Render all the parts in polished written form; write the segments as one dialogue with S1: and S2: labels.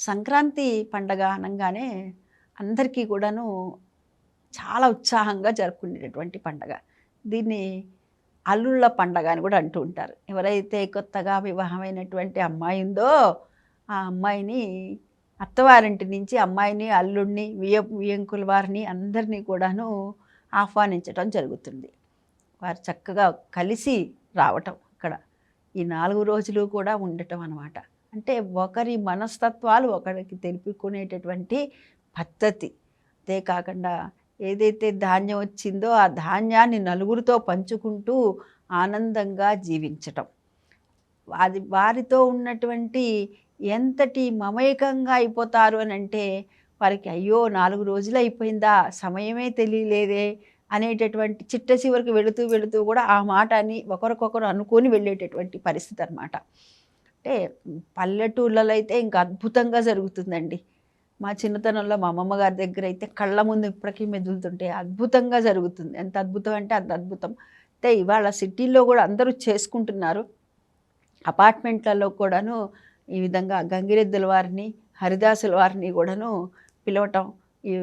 S1: సంక్రాంతి పండగ అనంగానే అందరికీ కూడాను చాలా ఉత్సాహంగా జరుపుకునేటటువంటి పండగ. దీన్ని అల్లుళ్ళ పండగ అని కూడా అంటూ ఉంటారు. ఎవరైతే కొత్తగా వివాహమైనటువంటి అమ్మాయి ఉందో, ఆ అమ్మాయిని అత్తవారింటి నుంచి అమ్మాయిని, అల్లుడిని, వియ్యంకుల వారిని అందరినీ కూడాను ఆహ్వానించటం జరుగుతుంది. వారు చక్కగా కలిసి రావటం ఇక్కడ. ఈ 4 రోజులు కూడా ఉండటం అనమాట. అంటే ఒకరి మనస్తత్వాలు ఒకరికి తెలుపుకునేటటువంటి పద్ధతి. అంతే కాకుండా ఏదైతే ధాన్యం వచ్చిందో ఆ ధాన్యాన్ని నలుగురితో పంచుకుంటూ ఆనందంగా జీవించటం. అది వారితో ఉన్నటువంటి ఎంతటి మమేకంగా అయిపోతారు అనంటే వారికి అయ్యో 4 రోజులు అయిపోయిందా సమయమే తెలియలేదే అనేటటువంటి చిట్ట చివరికి వెళుతూ వెళుతూ కూడా ఆ మాట అని ఒకరికొకరు అనుకొని వెళ్ళేటటువంటి పరిస్థితి అనమాట. అంటే పల్లెటూళ్ళలో అయితే ఇంకా అద్భుతంగా జరుగుతుందండి. మా చిన్నతనంలో మా అమ్మమ్మ గారి దగ్గర అయితే కళ్ళ ముందు ఇప్పటికీ మెదులుతుంటే అద్భుతంగా జరుగుతుంది. ఎంత అద్భుతం అంటే అంత అద్భుతం. అంటే ఇవాళ సిటీల్లో కూడా అందరూ చేసుకుంటున్నారు. అపార్ట్మెంట్లలో కూడాను ఈ విధంగా గంగిరెద్దుల వారిని, హరిదాసుల వారిని కూడాను పిలవటం, ఈ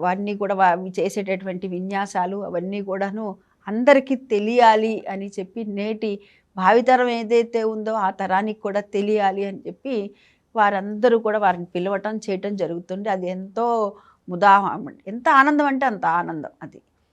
S1: వారిని కూడా చేసేటటువంటి విన్యాసాలు అవన్నీ కూడాను అందరికీ తెలియాలి అని చెప్పి నేటి భావితరం ఏదైతే ఉందో ఆ తరానికి కూడా తెలియాలి అని చెప్పి వారందరూ కూడా వారిని పిలవటం చేయటం జరుగుతుంది. అది ఎంతో ఎంత ఆనందం అంటే అంత ఆనందం అది.